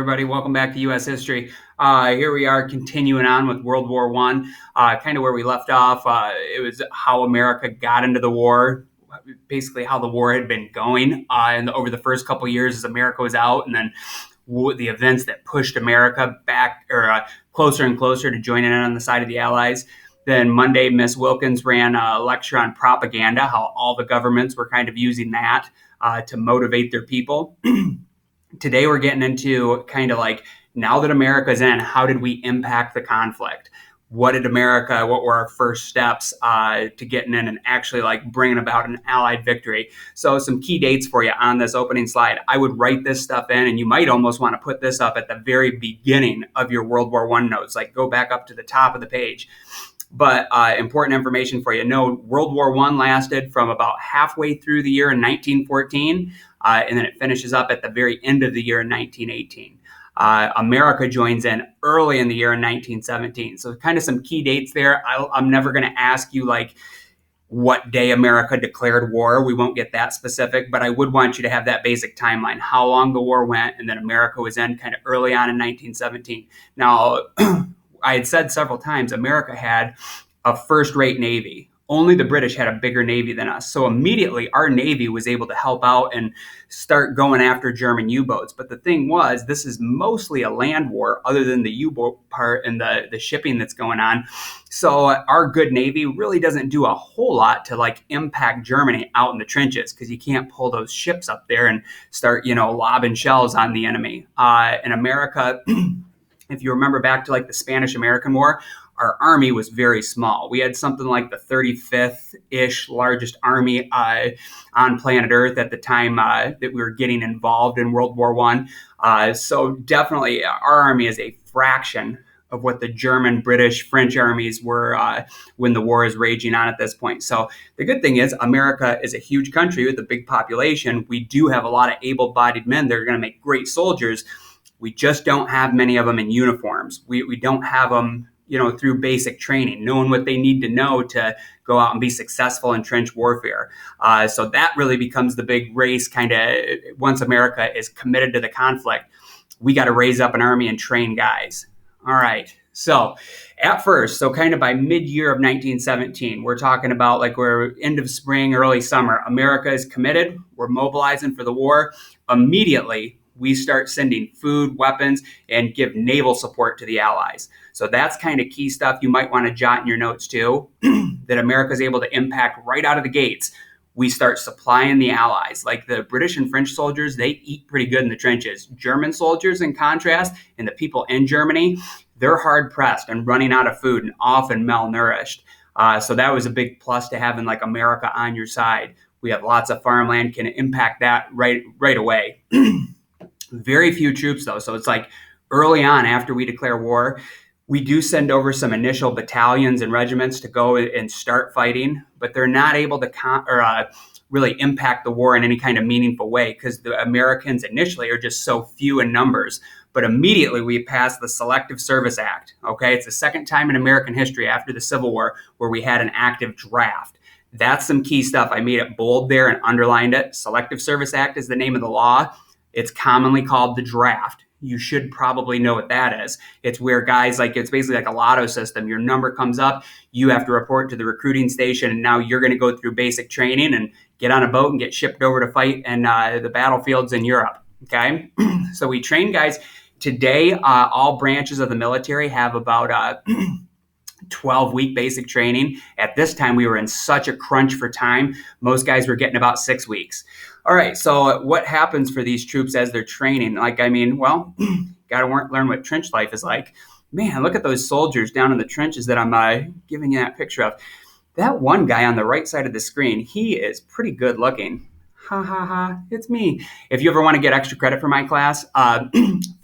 Everybody, welcome back to U.S. History. Here we are continuing on with World War One, kind of where we left off. It was how America got into the war, basically how the war had been going and over the first couple of years as America was out, and then the events that pushed America back or closer and closer to joining in on the side of the Allies. Then Monday, Miss Wilkins ran a lecture on propaganda, how all the governments were kind of using that to motivate their people. Today we're getting into kind of like, now that America's in, how did we impact the conflict? What were our first steps to getting in and actually like bringing about an Allied victory? So some key dates for you on this opening slide. I would write this stuff in, and you might almost want to put this up at the very beginning of your World War I notes, like go back up to the top of the page. But important information for you. Know World War I lasted from about halfway through the year in 1914, and then it finishes up at the very end of the year in 1918. America joins in early in the year in 1917. So kind of some key dates there. I'm never going to ask you like what day America declared war. We won't get that specific, but I would want you to have that basic timeline, how long the war went, and then America was in kind of early on in 1917. Now, I had said several times, America had a first-rate Navy. Only the British had a bigger Navy than us. So immediately our Navy was able to help out and start going after German U-boats. But the thing was, this is mostly a land war other than the U-boat part and the shipping that's going on. So our good Navy really doesn't do a whole lot to like impact Germany out in the trenches, because you can't pull those ships up there and start, lobbing shells on the enemy. In America, if you remember back to like the Spanish-American War, our army was very small. We had something like the 35th-ish largest army on planet Earth at the time that we were getting involved in World War I. So definitely our army is a fraction of what the German, British, French armies were when the war is raging on at this point. So the good thing is America is a huge country with a big population. We do have a lot of able-bodied men that are going to make great soldiers. We just don't have many of them in uniforms. We don't have them through basic training, knowing what they need to know to go out and be successful in trench warfare. So that really becomes the big race kind of once America is committed to the conflict. We got to raise up an army and train guys. All right. So at first, so kind of by mid-year of 1917, we're talking about like we're end of spring, early summer. America is committed. We're mobilizing for the war. Immediately, we start sending food, weapons, and give naval support to the Allies. So that's kind of key stuff you might want to jot in your notes too, that America is able to impact right out of the gates. We start supplying the Allies. Like the British and French soldiers, they eat pretty good in the trenches. German soldiers, in contrast, and the people in Germany, they're hard-pressed and running out of food and often malnourished. So that was a big plus to having like America on your side. We have lots of farmland, can impact that right away. Very few troops, though. So it's like early on after we declare war, we do send over some initial battalions and regiments to go and start fighting, but they're not able to really impact the war in any kind of meaningful way because the Americans initially are just so few in numbers. But immediately we pass the Selective Service Act. Okay, it's the second time in American history after the Civil War where we had an active draft. That's some key stuff. I made it bold there and underlined it. Selective Service Act is the name of the law. It's commonly called the draft. You should probably know what that is. It's where guys, like it's basically like a lotto system. Your number comes up, you have to report to the recruiting station, and now you're going to go through basic training and get on a boat and get shipped over to fight in the battlefields in Europe. Okay, so we train guys. Today, all branches of the military have about 12-week basic training. At this time, we were in such a crunch for time. Most guys were getting about 6 weeks. All right, so what happens for these troops as they're training? Got to learn what trench life is like. Man, look at those soldiers down in the trenches that I'm giving you that picture of. That one guy on the right side of the screen, he is pretty good looking. Ha, ha, ha, it's me. If you ever want to get extra credit for my class,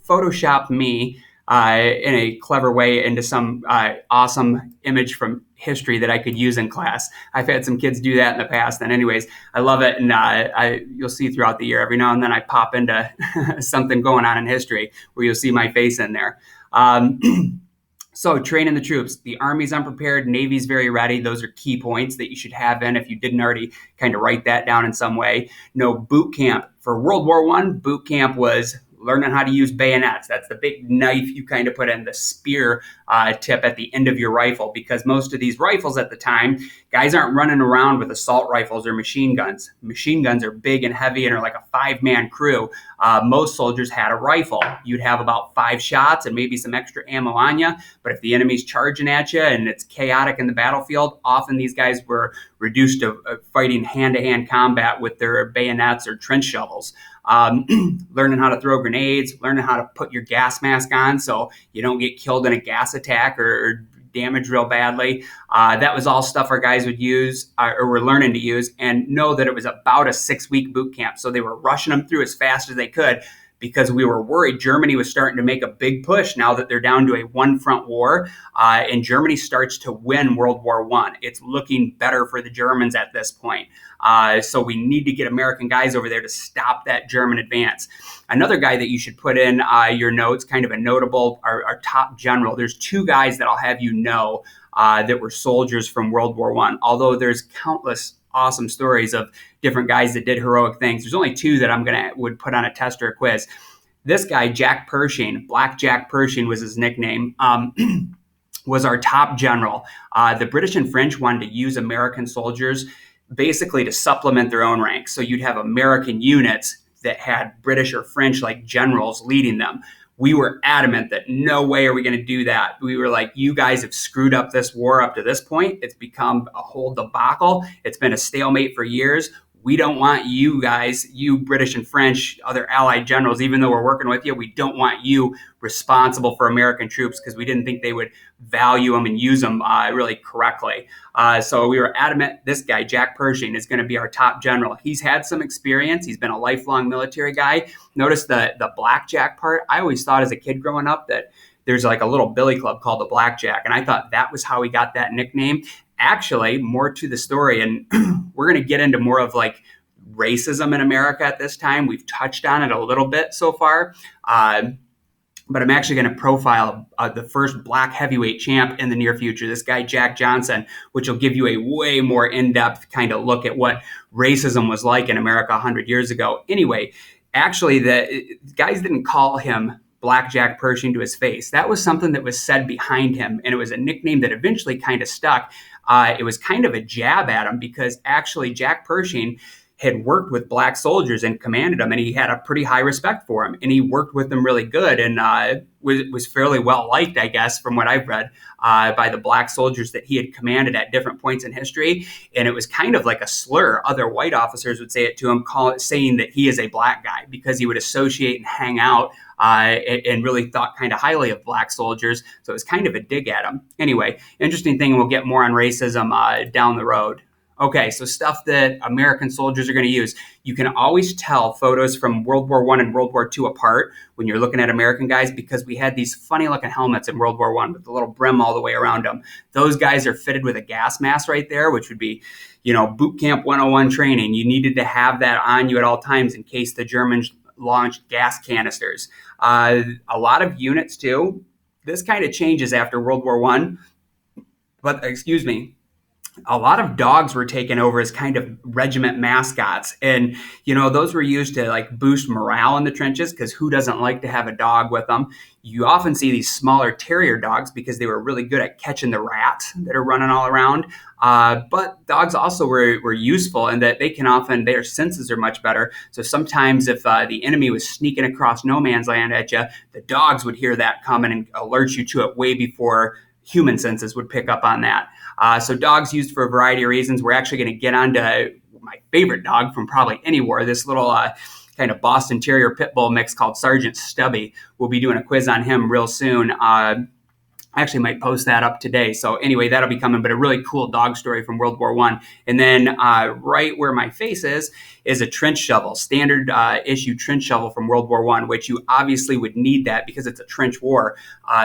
Photoshop me in a clever way into some awesome image from history that I could use in class. I've had some kids do that in the past. And anyways, I love it. And you'll see throughout the year, every now and then I pop into something going on in history where you'll see my face in there. So training the troops. The Army's unprepared. Navy's very ready. Those are key points that you should have in if you didn't already kind of write that down in some way. No boot camp. For World War I, boot camp was learning how to use bayonets. That's the big knife you kind of put in, the spear tip at the end of your rifle, because most of these rifles at the time, guys aren't running around with assault rifles or machine guns. Machine guns are big and heavy and are like a 5-man crew. Most soldiers had a rifle. You'd have about 5 shots and maybe some extra ammo on you. But if the enemy's charging at you and it's chaotic in the battlefield, often these guys were reduced to fighting hand-to-hand combat with their bayonets or trench shovels. Learning how to throw grenades, learning how to put your gas mask on so you don't get killed in a gas attack or damaged real badly. That was all stuff our guys would use or were learning to use, and know that it was about a 6-week boot camp. So they were rushing them through as fast as they could, because we were worried Germany was starting to make a big push now that they're down to a one-front war, and Germany starts to win World War I. It's looking better for the Germans at this point. So we need to get American guys over there to stop that German advance. Another guy that you should put in your notes, kind of a notable, our top general. There's 2 guys that I'll have you know that were soldiers from World War I, although there's countless awesome stories of different guys that did heroic things. There's only 2 that would put on a test or a quiz. This guy, Jack Pershing, Black Jack Pershing was his nickname, was our top general. The British and French wanted to use American soldiers basically to supplement their own ranks. So you'd have American units that had British or French like generals leading them. We were adamant that no way are we going to do that. We were like, you guys have screwed up this war up to this point. It's become a whole debacle. It's been a stalemate for years. We don't want you guys, you British and French, other allied generals, even though we're working with you, we don't want you responsible for American troops, because we didn't think they would value them and use them really correctly. So we were adamant this guy, Jack Pershing, is going to be our top general. He's had some experience. He's been a lifelong military guy. Notice the blackjack part. I always thought as a kid growing up that there's like a little billy club called the Blackjack, and I thought that was how he got that nickname. Actually, more to the story, and we're going to get into more of like racism in America at this time. We've touched on it a little bit so far, but I'm actually going to profile the first black heavyweight champ in the near future, this guy, Jack Johnson, which will give you a way more in-depth kind of look at what racism was like in America 100 years ago. Anyway, actually, the guys didn't call him Black Jack Pershing to his face. That was something that was said behind him, and it was a nickname that eventually kind of stuck. It was kind of a jab at him, because actually Jack Pershing had worked with black soldiers and commanded them, and he had a pretty high respect for him, and he worked with them really good, and was fairly well liked, I guess, from what I've read, by the black soldiers that he had commanded at different points in history. And it was kind of like a slur. Other white officers would say it to him, saying that he is a black guy, because he would associate and hang out and really thought kind of highly of black soldiers. So it was kind of a dig at him. Anyway, interesting thing, and we'll get more on racism down the road. Okay, so stuff that American soldiers are going to use. You can always tell photos from World War I and World War II apart when you're looking at American guys, because we had these funny looking helmets in World War I with the little brim all the way around them. Those guys are fitted with a gas mask right there, which would be, boot camp 101 training. You needed to have that on you at all times in case the Germans launched gas canisters. A lot of units too. This kind of changes after World War I, but a lot of dogs were taken over as kind of regiment mascots. And, those were used to like boost morale in the trenches, because who doesn't like to have a dog with them? You often see these smaller terrier dogs because they were really good at catching the rats that are running all around. But dogs also were useful in that their senses are much better. So sometimes if the enemy was sneaking across no man's land at you, the dogs would hear that coming and alert you to it way before human senses would pick up on that. So dogs used for a variety of reasons. We're actually going to get onto my favorite dog from probably any war, this little kind of Boston Terrier pit bull mix called Sergeant Stubby. We'll be doing a quiz on him real soon. I actually might post that up today. So anyway, that'll be coming, but a really cool dog story from World War I. And then right where my face is a trench shovel, standard issue trench shovel from World War I, which you obviously would need that because it's a trench war.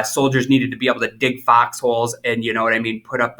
Soldiers needed to be able to dig foxholes and, put up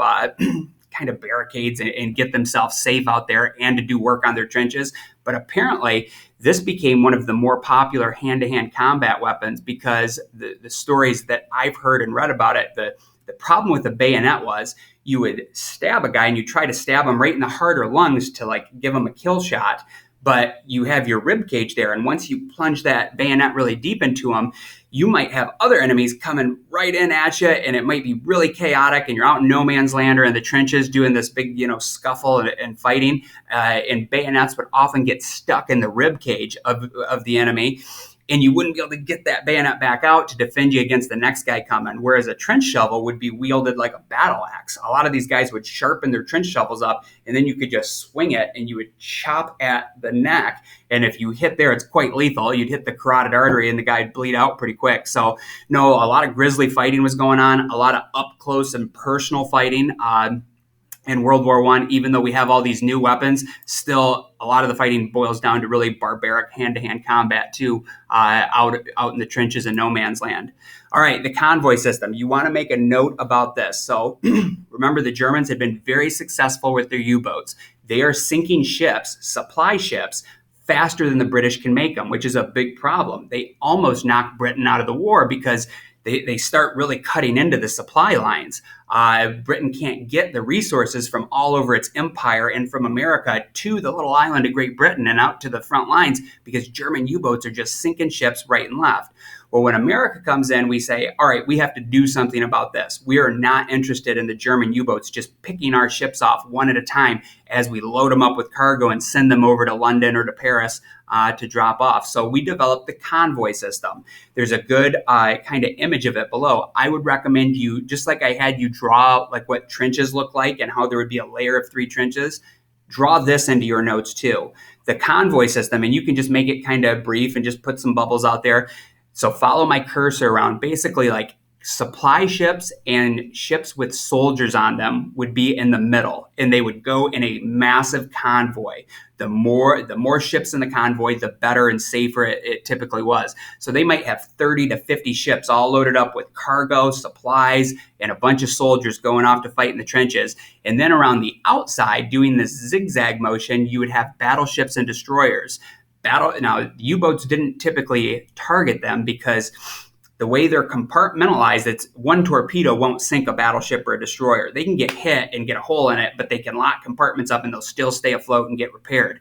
kind of barricades and get themselves safe out there and to do work on their trenches. But apparently this became one of the more popular hand-to-hand combat weapons because the stories that I've heard and read about it, the problem with the bayonet was you would stab a guy and you try to stab him right in the heart or lungs to like give him a kill shot. but you have your rib cage there. And once you plunge that bayonet really deep into them, you might have other enemies coming right in at you, and it might be really chaotic, and you're out in no man's land or in the trenches doing this big, scuffle and fighting. And bayonets would often get stuck in the rib cage of the enemy, and you wouldn't be able to get that bayonet back out to defend you against the next guy coming. Whereas a trench shovel would be wielded like a battle axe. A lot of these guys would sharpen their trench shovels up, and then you could just swing it and you would chop at the neck. And if you hit there, it's quite lethal. You'd hit the carotid artery and the guy'd bleed out pretty quick. So no, a lot of grisly fighting was going on, a lot of up close and personal fighting. In World War I, even though we have all these new weapons, still a lot of the fighting boils down to really barbaric hand-to-hand combat too, out in the trenches in no man's land. All right, the convoy system. You want to make a note about this. So remember, the Germans had been very successful with their U-boats. They are sinking ships, supply ships, faster than the British can make them, which is a big problem. They almost knocked Britain out of the war because they start really cutting into the supply lines. Britain can't get the resources from all over its empire and from America to the little island of Great Britain and out to the front lines because German U-boats are just sinking ships right and left. Well, when America comes in, we say, all right, we have to do something about this. We are not interested in the German U-boats just picking our ships off one at a time as we load them up with cargo and send them over to London or to Paris to drop off. So we developed the convoy system. There's a good kind of image of it below. I would recommend you, just like I had you draw like what trenches look like and how there would be a layer of 3 trenches, draw this into your notes too. The convoy system, and you can just make it kind of brief and just put some bubbles out there. So follow my cursor around. Basically, like supply ships and ships with soldiers on them would be in the middle, and they would go in a massive convoy. The more ships in the convoy, the better and safer it typically was. So they might have 30 to 50 ships all loaded up with cargo, supplies, and a bunch of soldiers going off to fight in the trenches. And then around the outside, doing this zigzag motion, you would have battleships and destroyers. Now, U-boats didn't typically target them because the way they're compartmentalized, it's one torpedo won't sink a battleship or a destroyer. They can get hit and get a hole in it, but they can lock compartments up and they'll still stay afloat and get repaired.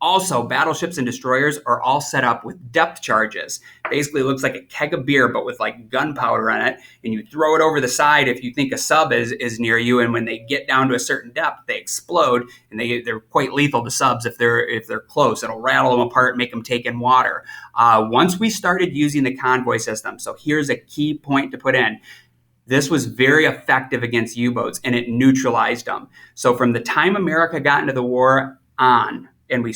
Also, battleships and destroyers are all set up with depth charges. Basically, it looks like a keg of beer, but with like gunpowder in it. And you throw it over the side if you think a sub is near you. And when they get down to a certain depth, they explode. And they're quite lethal to subs if they're close. It'll rattle them apart, make them take in water. Once we started using the convoy system, so here's a key point to put in. This was very effective against U-boats, and it neutralized them. So from the time America got into the war on, and we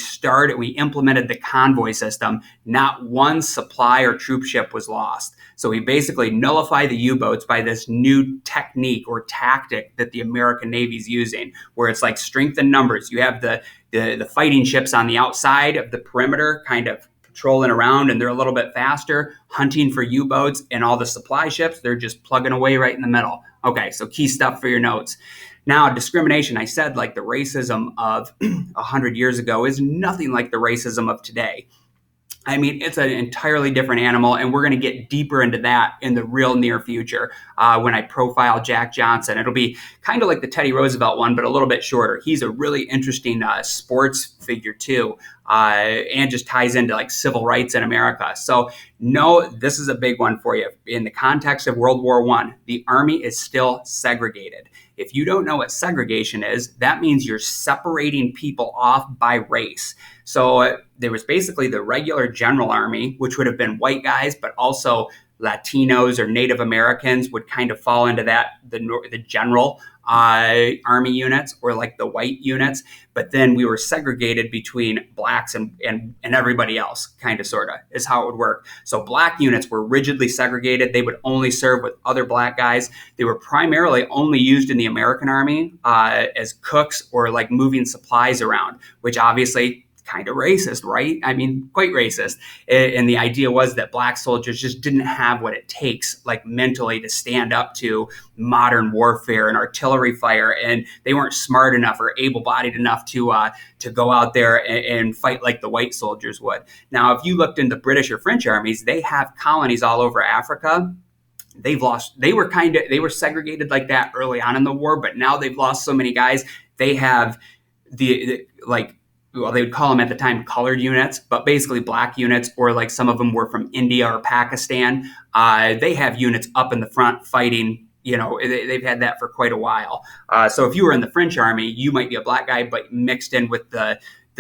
implemented the convoy system, not one supply or troop ship was lost. So we basically nullify the U-boats by this new technique or tactic that the American Navy is using, where it's like strength in numbers. You have the fighting ships on the outside of the perimeter kind of patrolling around, and they're a little bit faster, hunting for U-boats, and all the supply ships, they're just plugging away right in the middle. Okay, so key stuff for your notes. Now, discrimination, I said like the racism of 100 years ago is nothing like the racism of today. I mean, it's an entirely different animal, and we're going to get deeper into that in the real near future when I profile Jack Johnson. It'll be kind of like the Teddy Roosevelt one, but a little bit shorter. He's a really interesting sports figure too, and just ties into like civil rights in America. So no, this is a big one for you. In the context of World War I, the Army is still segregated. If you don't know what segregation is, that means you're separating people off by race. So there was basically the regular general army, which would have been white guys, but also Latinos or Native Americans would kind of fall into that, the general army units or like the white units. But then we were segregated between blacks and everybody else, kind of, sort of, is how it would work. So black units were rigidly segregated. They would only serve with other black guys. They were primarily only used in the American Army as cooks or like moving supplies around, which obviously kind of racist, right? I mean, quite racist. And the idea was that black soldiers just didn't have what it takes, like mentally, to stand up to modern warfare and artillery fire. And they weren't smart enough or able-bodied enough to go out there and fight like the white soldiers would. Now, if you looked into British or French armies, they have colonies all over Africa. They were segregated like that early on in the war, but now they've lost so many guys. They have well, they would call them at the time colored units, but basically black units, or like some of them were from India or Pakistan. They have units up in the front fighting. They've had that for quite a while. So if you were in the French army, you might be a black guy, but mixed in with the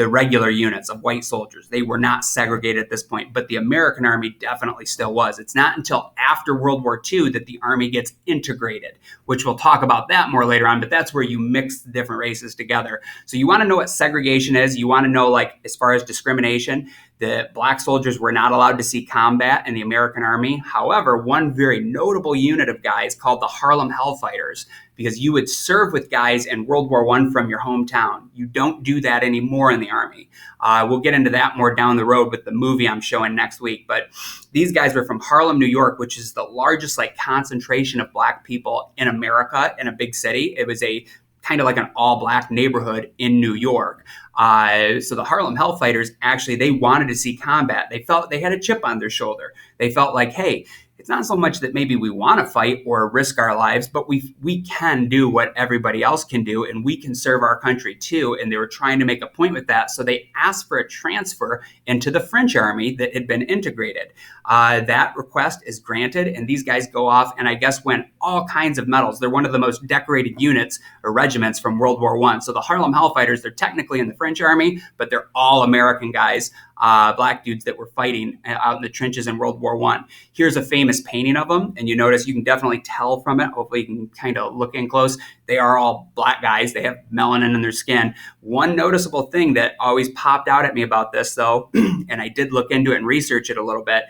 regular units of white soldiers. They were not segregated at this point, but the American army definitely still was. It's not until after World War II that the army gets integrated, which we'll talk about that more later on, but that's where you mix the different races together. So you want to know what segregation is. You want to know, like, as far as discrimination, the black soldiers were not allowed to see combat in the American army. However, one very notable unit of guys called the Harlem Hellfighters, because you would serve with guys in World War I from your hometown. You don't do that anymore in the Army. We'll get into that more down the road with the movie I'm showing next week. But these guys were from Harlem, New York, which is the largest concentration of black people in America in a big city. It was a kind of like an all-black neighborhood in New York. So the Harlem Hellfighters, actually, they wanted to see combat. They felt they had a chip on their shoulder. They felt like, hey, it's not so much that maybe we want to fight or risk our lives, but we can do what everybody else can do, and we can serve our country too. And they were trying to make a point with that. So they asked for a transfer into the French army that had been integrated. That request is granted, and these guys go off and I guess win all kinds of medals. They're one of the most decorated units or regiments from World War I. So the Harlem Hellfighters, they're technically in the French army, but they're all American guys. Black dudes that were fighting out in the trenches in World War I. Here's a famous painting of them, and you notice you can definitely tell from it. Hopefully you can kind of look in close. They are all black guys. They have melanin in their skin. One noticeable thing that always popped out at me about this, though, and I did look into it and research it a little bit,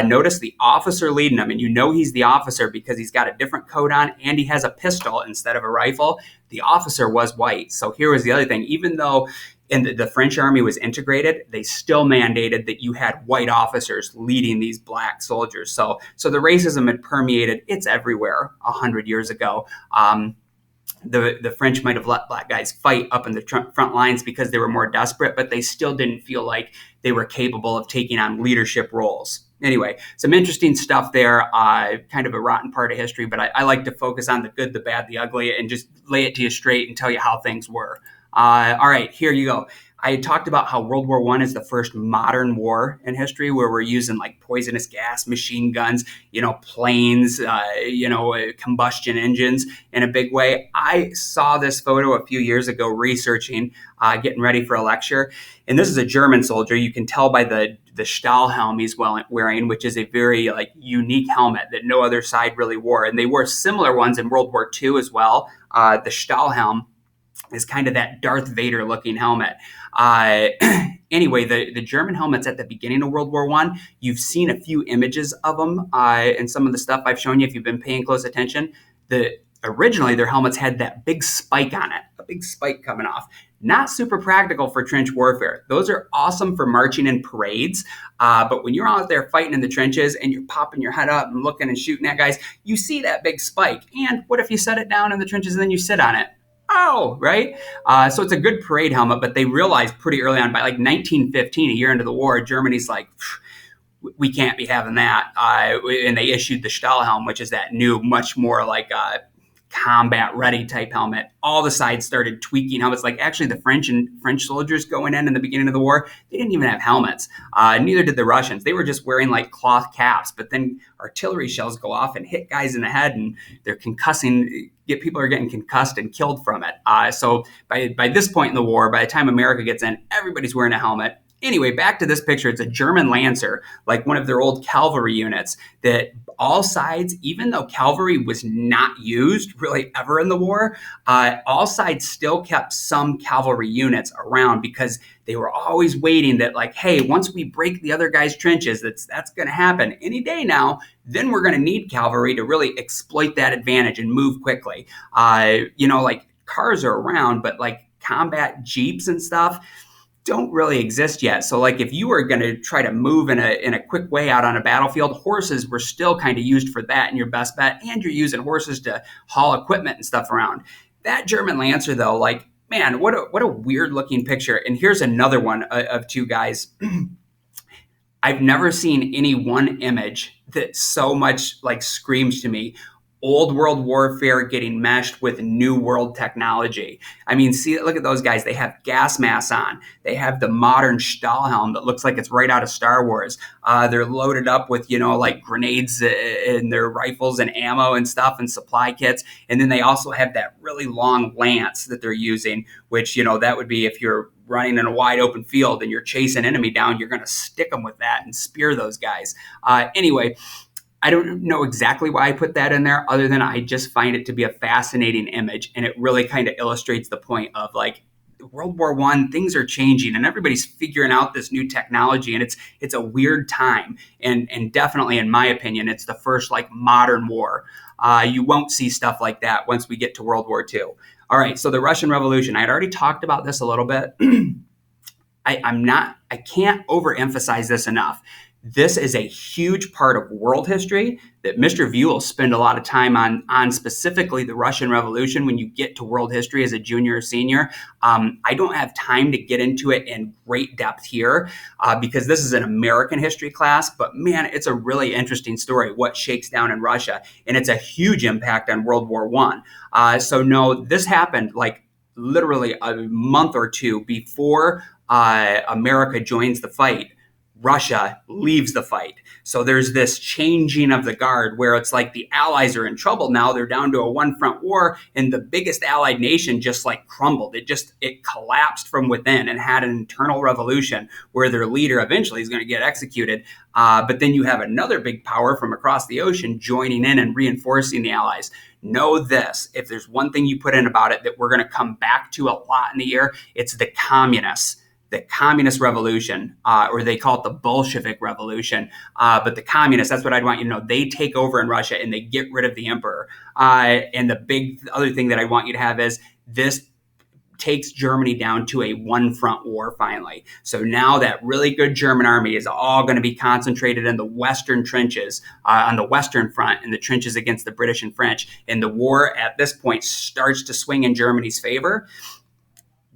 notice the officer leading them, and you know he's the officer because he's got a different coat on and he has a pistol instead of a rifle. The officer was white. So here was the other thing. Even though the French army was integrated, they still mandated that you had white officers leading these black soldiers. So the racism had permeated. It's everywhere 100 years ago. The French might have let black guys fight up in the front lines because they were more desperate, but they still didn't feel like they were capable of taking on leadership roles. Anyway, some interesting stuff there, kind of a rotten part of history, but I like to focus on the good, the bad, the ugly, and just lay it to you straight and tell you how things were. All right, here you go. I had talked about how World War I is the first modern war in history where we're using like poisonous gas, machine guns, planes, combustion engines in a big way. I saw this photo a few years ago researching, getting ready for a lecture. And this is a German soldier. You can tell by the Stahlhelm he's wearing, which is a very unique helmet that no other side really wore. And they wore similar ones in World War II as well. The Stahlhelm is kind of that Darth Vader looking helmet. Anyway, the German helmets at the beginning of World War I, you've seen a few images of them and some of the stuff I've shown you if you've been paying close attention. Originally, their helmets had that big spike on it, a big spike coming off. Not super practical for trench warfare. Those are awesome for marching in parades, but when you're out there fighting in the trenches and you're popping your head up and looking and shooting at guys, you see that big spike. And what if you set it down in the trenches and then you sit on it? Oh, right? So it's a good parade helmet, but they realized pretty early on, by 1915, a year into the war, Germany's like, we can't be having that. And they issued the Stahlhelm, which is that new, much more combat ready type helmet. All the sides started tweaking helmets. Actually, the French soldiers going in the beginning of the war, they didn't even have helmets. Neither did the Russians. They were just wearing cloth caps. But then artillery shells go off and hit guys in the head, and they're concussing. People are getting concussed and killed from it. So by this point in the war, by the time America gets in, everybody's wearing a helmet. Anyway, back to this picture. It's a German Lancer, like one of their old cavalry units that all sides, even though cavalry was not used really ever in the war, all sides still kept some cavalry units around because they were always waiting that hey, once we break the other guy's trenches, that's going to happen any day now, then we're going to need cavalry to really exploit that advantage and move quickly. Cars are around, but combat jeeps and stuff don't really exist yet. So if you were going to try to move in a quick way out on a battlefield, horses were still kind of used for that and your best bet. And you're using horses to haul equipment and stuff around. That German Lancer though, man, what a weird looking picture. And here's another one of two guys. I've never seen any one image that so much screams to me. old world warfare getting meshed with new world technology. I mean, see, look at those guys. They have gas masks on. They have the modern Stahlhelm that looks like it's right out of Star Wars. They're loaded up with, like grenades in their rifles and ammo and stuff and supply kits. And then they also have that really long lance that they're using, which, that would be if you're running in a wide open field and you're chasing enemy down, you're going to stick them with that and spear those guys. Anyway, I don't know exactly why I put that in there, other than I just find it to be a fascinating image, and it really kind of illustrates the point of like World War One. Things are changing, and everybody's figuring out this new technology, and it's a weird time, and definitely, in my opinion, it's the first like modern war. You won't see stuff like that once we get to World War II. All right, so the Russian Revolution. I had already talked about this a little bit. I can't overemphasize this enough. This is a huge part of world history that Mr. View will spend a lot of time on specifically the Russian Revolution when you get to world history as a junior or senior. I don't have time to get into it in great depth here because this is an American history class, but man, it's a really interesting story, what shakes down in Russia, and it's a huge impact on World War I. So no, this happened like literally a month or two before America joins the fight. Russia leaves the fight. So there's this changing of the guard where it's like the Allies are in trouble now. They're down to a one front war, and the biggest allied nation just like crumbled. It collapsed from within and had an internal revolution where their leader eventually is going to get executed. But then you have another big power from across the ocean joining in and reinforcing the Allies. Know this, if there's one thing you put in about it that we're going to come back to a lot in the year, it's the communists. The communist revolution, or they call it the Bolshevik revolution. But the communists, that's what I'd want you to know. They take over in Russia and they get rid of the emperor. And the big other thing that I want you to have is this takes Germany down to a one front war finally. So now that really good German army is all going to be concentrated in the western trenches, on the western front, in the trenches against the British and French. And the war at this point starts to swing in Germany's favor.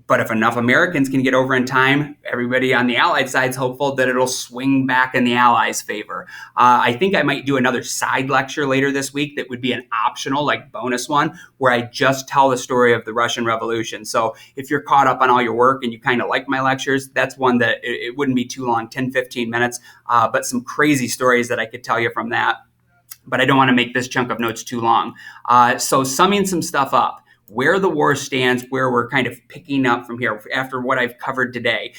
But if enough Americans can get over in time, everybody on the Allied side is hopeful that it'll swing back in the Allies' favor. I think I might do another side lecture later this week that would be an optional, like bonus one, where I just tell the story of the Russian Revolution. So if you're caught up on all your work and you kind of like my lectures, that's one that it wouldn't be too long, 10, 15 minutes, but some crazy stories that I could tell you from that. But I don't want to make this chunk of notes too long. So summing some stuff up, where the war stands, where we're kind of picking up from here after what I've covered today.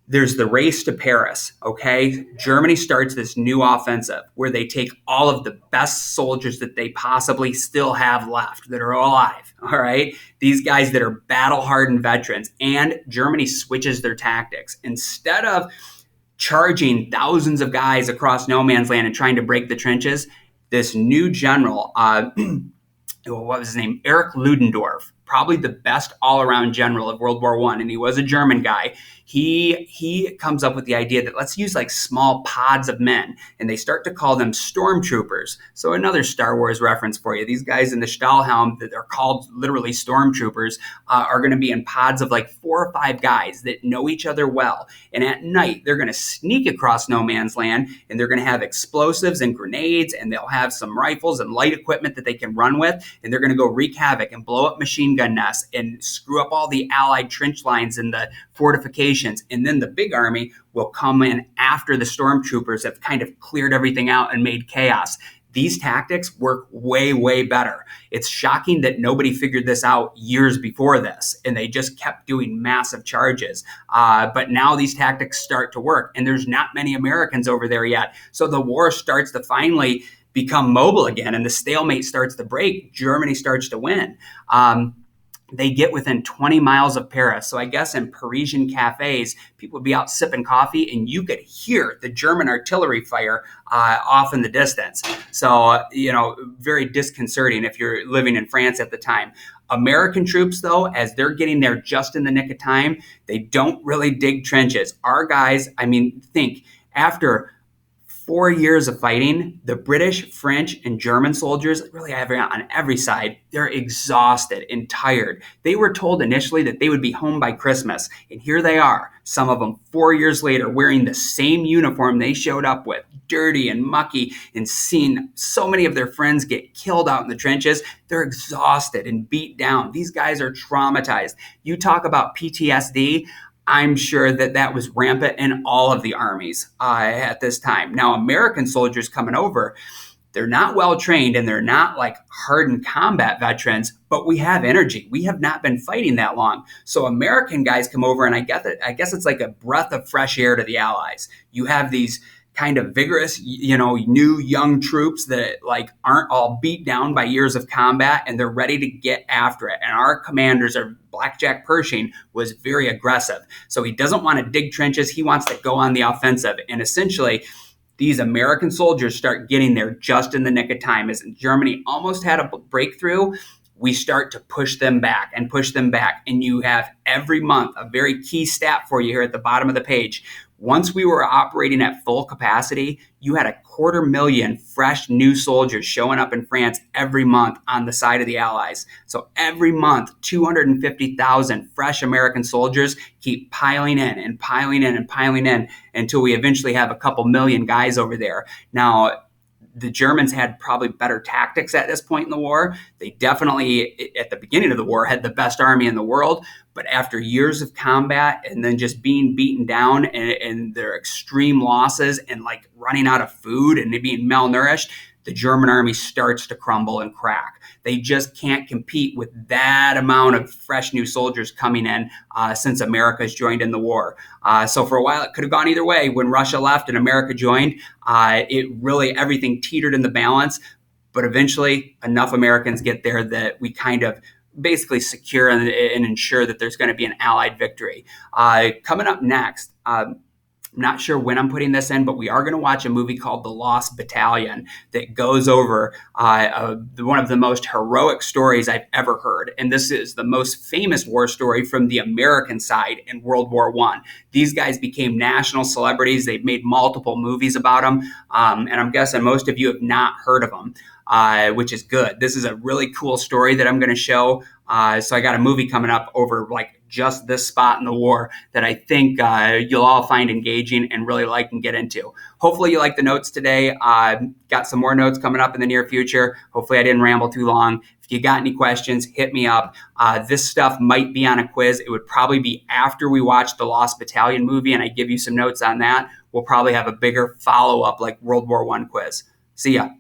There's the race to Paris, okay? Germany starts this new offensive where they take all of the best soldiers that they possibly still have left that are alive, all right? These guys that are battle-hardened veterans, and Germany switches their tactics. Instead of charging thousands of guys across no man's land and trying to break the trenches, this new general, what was his name? Erich Ludendorff, probably the best all-around general of World War I, and he was a German guy. He comes up with the idea that let's use like small pods of men, and they start to call them stormtroopers. So another Star Wars reference for you. These guys in the Stahlhelm that are called literally stormtroopers are going to be in pods of like 4 or 5 guys that know each other well. And at night, they're going to sneak across no man's land, and they're going to have explosives and grenades, and they'll have some rifles and light equipment that they can run with, and they're going to go wreak havoc and blow up machine gun nests and screw up all the Allied trench lines and the fortifications. And then the big army will come in after the stormtroopers have kind of cleared everything out and made chaos. These tactics work way, way better. It's shocking that nobody figured this out years before this, and they just kept doing massive charges. But now these tactics start to work, and there's not many Americans over there yet. So the war starts to finally become mobile again, and the stalemate starts to break. Germany starts to win. They get within 20 miles of Paris. So I guess in Parisian cafes, people would be out sipping coffee and you could hear the German artillery fire off in the distance. So, very disconcerting if you're living in France at the time. American troops, though, as they're getting there just in the nick of time, they don't really dig trenches. Our guys, think after 4 years of fighting, the British, French, and German soldiers, really on every side, they're exhausted and tired. They were told initially that they would be home by Christmas, and here they are, some of them 4 years later, wearing the same uniform they showed up with, dirty and mucky, and seeing so many of their friends get killed out in the trenches. They're exhausted and beat down. These guys are traumatized. You talk about PTSD. I'm sure that that was rampant in all of the armies at this time. Now, American soldiers coming over, they're not well trained and they're not like hardened combat veterans, but we have energy. We have not been fighting that long. So American guys come over, and I guess it's like a breath of fresh air to the Allies. You have these kind of vigorous, new young troops that like aren't all beat down by years of combat, and they're ready to get after it. And our commanders are Blackjack Pershing was very aggressive. So he doesn't want to dig trenches. He wants to go on the offensive. And essentially, these American soldiers start getting there just in the nick of time. As Germany almost had a breakthrough, we start to push them back and push them back. And you have every month a very key stat for you here at the bottom of the page. Once we were operating at full capacity, you had 250,000 fresh new soldiers showing up in France every month on the side of the Allies. So every month, 250,000 fresh American soldiers keep piling in and piling in and piling in until we eventually have a couple million guys over there. Now, the Germans had probably better tactics at this point in the war. They definitely, at the beginning of the war, had the best army in the world. But after years of combat and then just being beaten down and their extreme losses and like running out of food and being malnourished, the German army starts to crumble and crack. They just can't compete with that amount of fresh new soldiers coming in since America's joined in the war. So for a while, it could have gone either way. When Russia left and America joined, everything teetered in the balance. But eventually, enough Americans get there that we kind of basically secure and ensure that there's going to be an Allied victory. Coming up next, I'm not sure when I'm putting this in, but we are going to watch a movie called The Lost Battalion that goes over one of the most heroic stories I've ever heard. And this is the most famous war story from the American side in World War I. These guys became national celebrities. They've made multiple movies about them. And I'm guessing most of you have not heard of them. Which is good. This is a really cool story that I'm going to show. So I got a movie coming up over like just this spot in the war that I think you'll all find engaging and really like and get into. Hopefully you like the notes today. Got some more notes coming up in the near future. Hopefully I didn't ramble too long. If you got any questions, hit me up. This stuff might be on a quiz. It would probably be after we watch the Lost Battalion movie and I give you some notes on that. We'll probably have a bigger follow-up like World War I quiz. See ya.